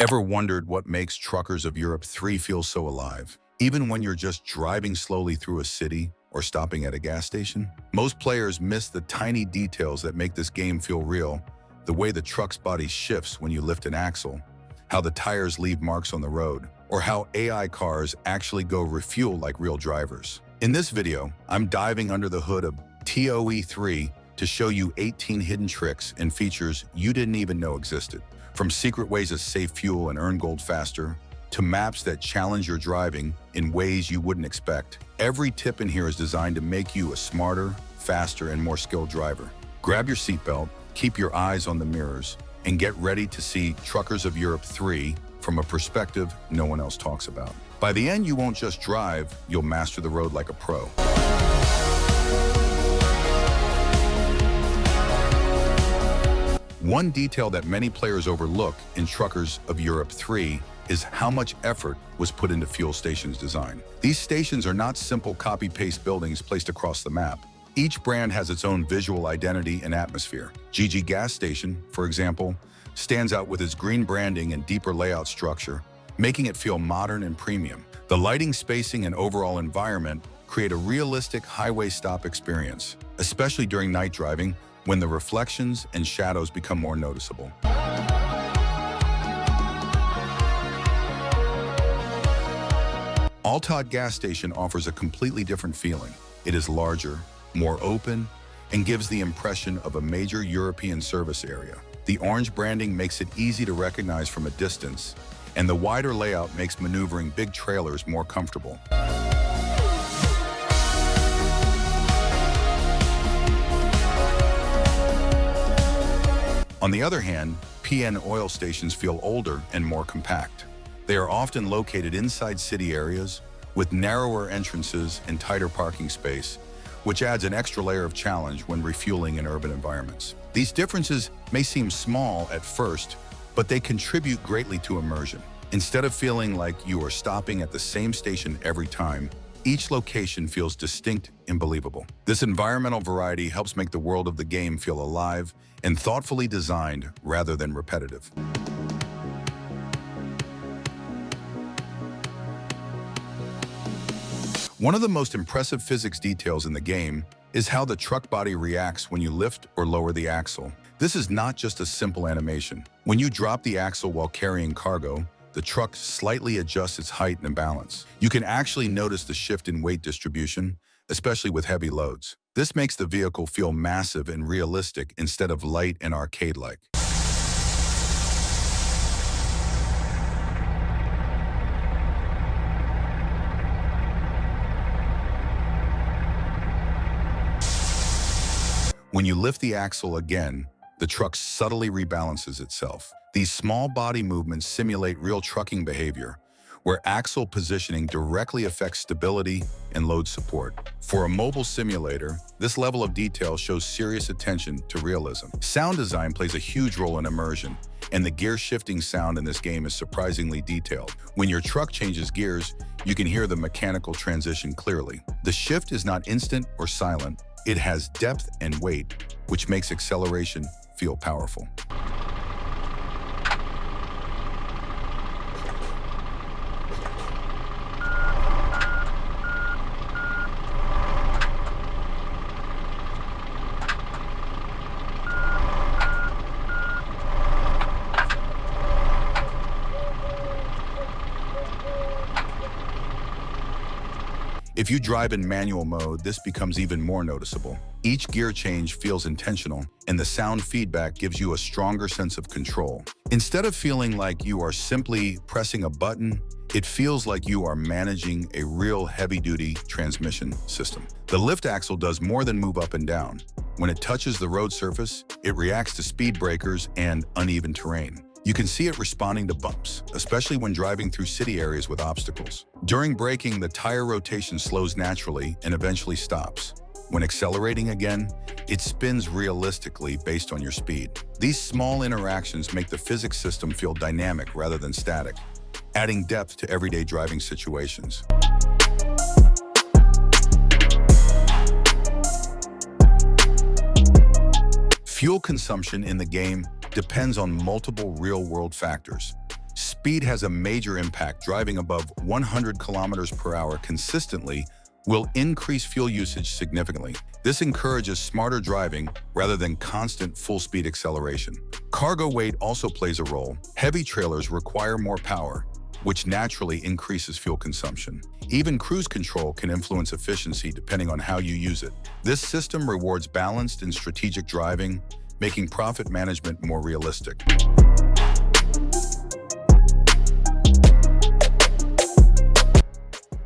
Ever wondered what makes Truckers of Europe 3 feel so alive? Even when you're just driving slowly through a city or stopping at a gas station? Most players miss the tiny details that make this game feel real, the way the truck's body shifts when you lift an axle, how the tires leave marks on the road, or how AI cars actually go refuel like real drivers. In this video, I'm diving under the hood of TOE3 to show you 18 hidden tricks and features you didn't even know existed. From secret ways to save fuel and earn gold faster, to maps that challenge your driving in ways you wouldn't expect. Every tip in here is designed to make you a smarter, faster, and more skilled driver. Grab your seatbelt, keep your eyes on the mirrors, and get ready to see Truckers of Europe 3 from a perspective no one else talks about. By the end, you won't just drive, you'll master the road like a pro. One detail that many players overlook in Truckers of Europe 3 is how much effort was put into fuel stations design. These stations are not simple copy-paste buildings placed across the map. Each brand has its own visual identity and atmosphere. GG Gas Station, for example, stands out with its green branding and deeper layout structure, making it feel modern and premium. The lighting, spacing, and overall environment create a realistic highway stop experience, especially during night driving when the reflections and shadows become more noticeable. Altad Gas Station offers a completely different feeling. It is larger, more open, and gives the impression of a major European service area. The orange branding makes it easy to recognize from a distance, and the wider layout makes maneuvering big trailers more comfortable. On the other hand, PN oil stations feel older and more compact. They are often located inside city areas with narrower entrances and tighter parking space, which adds an extra layer of challenge when refueling in urban environments. These differences may seem small at first, but they contribute greatly to immersion. Instead of feeling like you are stopping at the same station every time, each location feels distinct and believable. This environmental variety helps make the world of the game feel alive and thoughtfully designed rather than repetitive. One of the most impressive physics details in the game is how the truck body reacts when you lift or lower the axle. This is not just a simple animation. When you drop the axle while carrying cargo, the truck slightly adjusts its height and balance. You can actually notice the shift in weight distribution, especially with heavy loads. This makes the vehicle feel massive and realistic instead of light and arcade-like. When you lift the axle again, the truck subtly rebalances itself. These small body movements simulate real trucking behavior, where axle positioning directly affects stability and load support. For a mobile simulator, this level of detail shows serious attention to realism. Sound design plays a huge role in immersion, and the gear shifting sound in this game is surprisingly detailed. When your truck changes gears, you can hear the mechanical transition clearly. The shift is not instant or silent. It has depth and weight, which makes acceleration feel powerful. If you drive in manual mode, this becomes even more noticeable. Each gear change feels intentional, and the sound feedback gives you a stronger sense of control. Instead of feeling like you are simply pressing a button, it feels like you are managing a real heavy-duty transmission system. The lift axle does more than move up and down. When it touches the road surface, it reacts to speed breakers and uneven terrain. You can see it responding to bumps, especially when driving through city areas with obstacles. During braking, the tire rotation slows naturally and eventually stops. When accelerating again, it spins realistically based on your speed. These small interactions make the physics system feel dynamic rather than static, adding depth to everyday driving situations. Fuel consumption in the game depends on multiple real-world factors. Speed has a major impact. Driving above 100 kilometers per hour consistently will increase fuel usage significantly. This encourages smarter driving rather than constant full-speed acceleration. Cargo weight also plays a role. Heavy trailers require more power, which naturally increases fuel consumption. Even cruise control can influence efficiency depending on how you use it. This system rewards balanced and strategic driving, making profit management more realistic.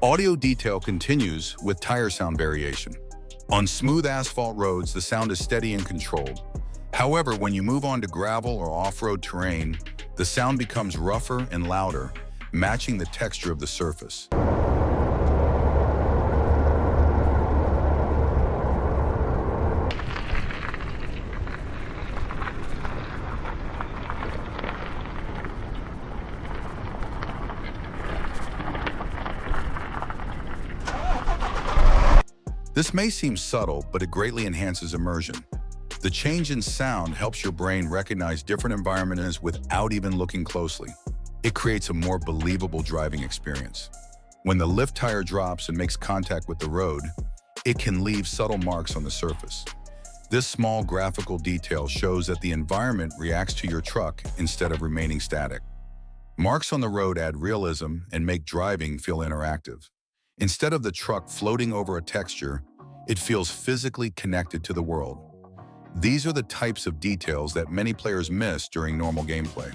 Audio detail continues with tire sound variation. On smooth asphalt roads, the sound is steady and controlled. However, when you move on to gravel or off-road terrain, the sound becomes rougher and louder, matching the texture of the surface. This may seem subtle, but it greatly enhances immersion. The change in sound helps your brain recognize different environments without even looking closely. It creates a more believable driving experience. When the lift tire drops and makes contact with the road, it can leave subtle marks on the surface. This small graphical detail shows that the environment reacts to your truck instead of remaining static. Marks on the road add realism and make driving feel interactive. Instead of the truck floating over a texture, it feels physically connected to the world. These are the types of details that many players miss during normal gameplay.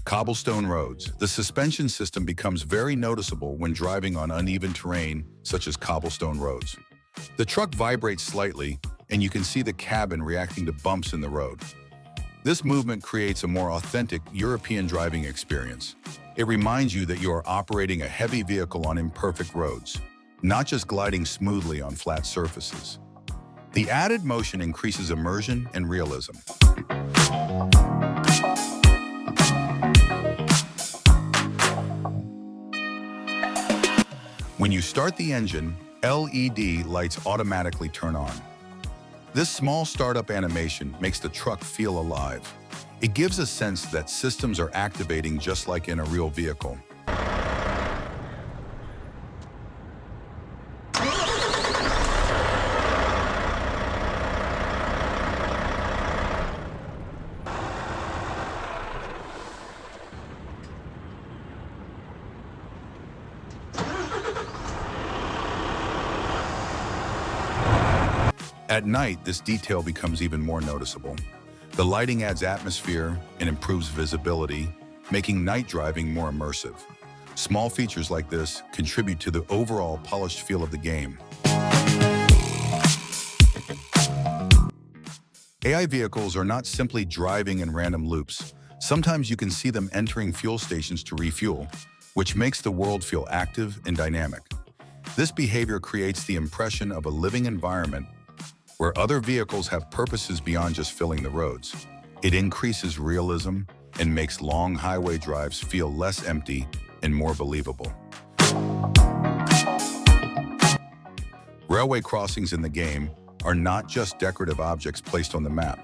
Cobblestone roads. The suspension system becomes very noticeable when driving on uneven terrain, such as cobblestone roads. The truck vibrates slightly, and you can see the cabin reacting to bumps in the road. This movement creates a more authentic European driving experience. It reminds you that you are operating a heavy vehicle on imperfect roads, not just gliding smoothly on flat surfaces. The added motion increases immersion and realism. When you start the engine, LED lights automatically turn on. This small startup animation makes the truck feel alive. It gives a sense that systems are activating just like in a real vehicle. At night, this detail becomes even more noticeable. The lighting adds atmosphere and improves visibility, making night driving more immersive. Small features like this contribute to the overall polished feel of the game. AI vehicles are not simply driving in random loops. Sometimes you can see them entering fuel stations to refuel, which makes the world feel active and dynamic. This behavior creates the impression of a living environment where other vehicles have purposes beyond just filling the roads. It increases realism and makes long highway drives feel less empty and more believable. Railway crossings in the game are not just decorative objects placed on the map.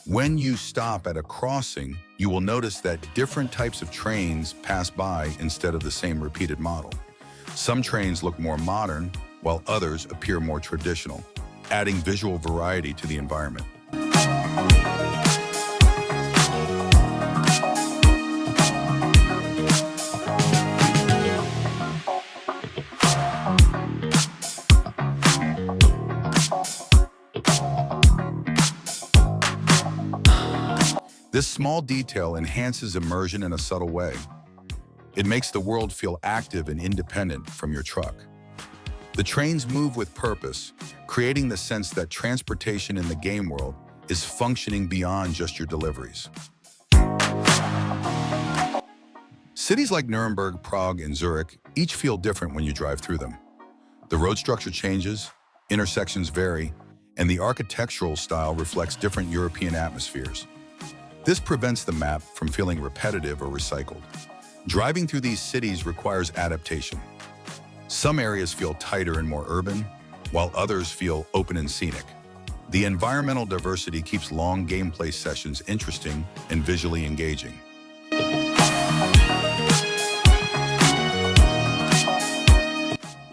When you stop at a crossing, you will notice that different types of trains pass by instead of the same repeated model. Some trains look more modern, while others appear more traditional, adding visual variety to the environment. This small detail enhances immersion in a subtle way. It makes the world feel active and independent from your truck. The trains move with purpose, creating the sense that transportation in the game world is functioning beyond just your deliveries. Cities like Nuremberg, Prague, and Zurich each feel different when you drive through them. The road structure changes, intersections vary, and the architectural style reflects different European atmospheres. This prevents the map from feeling repetitive or recycled. Driving through these cities requires adaptation. Some areas feel tighter and more urban, while others feel open and scenic. The environmental diversity keeps long gameplay sessions interesting and visually engaging.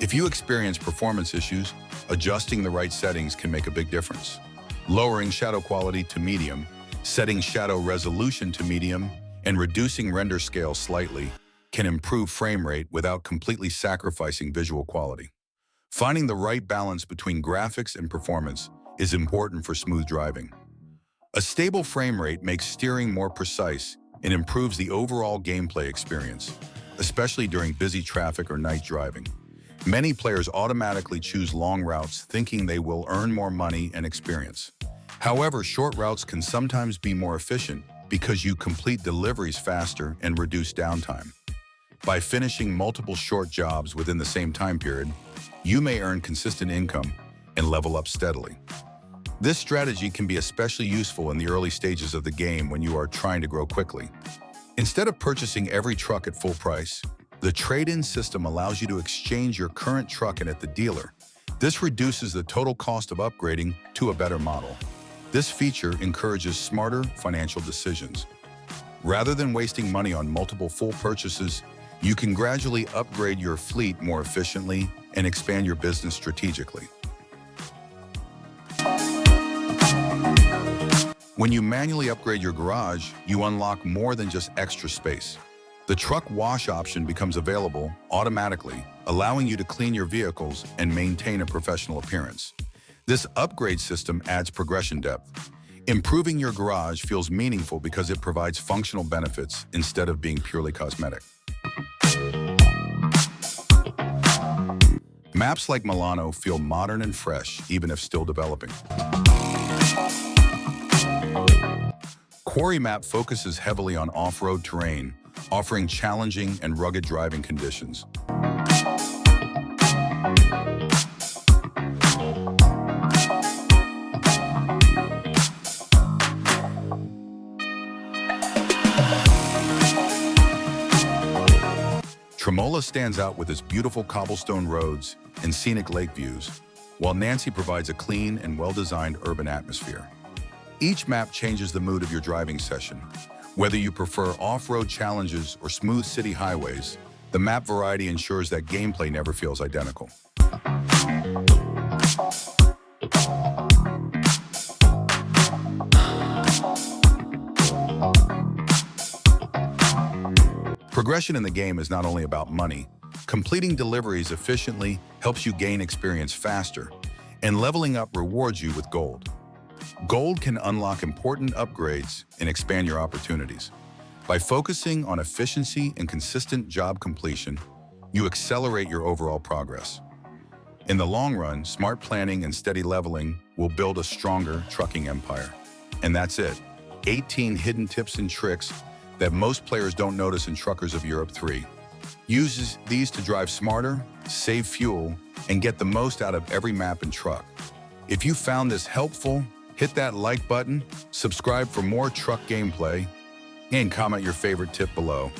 If you experience performance issues, adjusting the right settings can make a big difference. Lowering shadow quality to medium, setting shadow resolution to medium, and reducing render scale slightly can improve frame rate without completely sacrificing visual quality. Finding the right balance between graphics and performance is important for smooth driving. A stable frame rate makes steering more precise and improves the overall gameplay experience, especially during busy traffic or night driving. Many players automatically choose long routes thinking they will earn more money and experience. However, short routes can sometimes be more efficient because you complete deliveries faster and reduce downtime. By finishing multiple short jobs within the same time period, you may earn consistent income and level up steadily. This strategy can be especially useful in the early stages of the game when you are trying to grow quickly. Instead of purchasing every truck at full price, the trade-in system allows you to exchange your current truck in at the dealer. This reduces the total cost of upgrading to a better model. This feature encourages smarter financial decisions. Rather than wasting money on multiple full purchases, you can gradually upgrade your fleet more efficiently and expand your business strategically. When you manually upgrade your garage, you unlock more than just extra space. The truck wash option becomes available automatically, allowing you to clean your vehicles and maintain a professional appearance. This upgrade system adds progression depth. Improving your garage feels meaningful because it provides functional benefits instead of being purely cosmetic. Maps like Milano feel modern and fresh, even if still developing. Quarry Map focuses heavily on off-road terrain, offering challenging and rugged driving conditions. Tremola stands out with its beautiful cobblestone roads and scenic lake views, while Nancy provides a clean and well-designed urban atmosphere. Each map changes the mood of your driving session. Whether you prefer off-road challenges or smooth city highways, the map variety ensures that gameplay never feels identical. Progression in the game is not only about money. Completing deliveries efficiently helps you gain experience faster, and leveling up rewards you with gold. Gold can unlock important upgrades and expand your opportunities. By focusing on efficiency and consistent job completion, you accelerate your overall progress. In the long run, smart planning and steady leveling will build a stronger trucking empire. And that's it. 18 hidden tips and tricks that most players don't notice in Truckers of Europe 3. Use these to drive smarter, save fuel, and get the most out of every map and truck. If you found this helpful, hit that like button, subscribe for more truck gameplay, and comment your favorite tip below.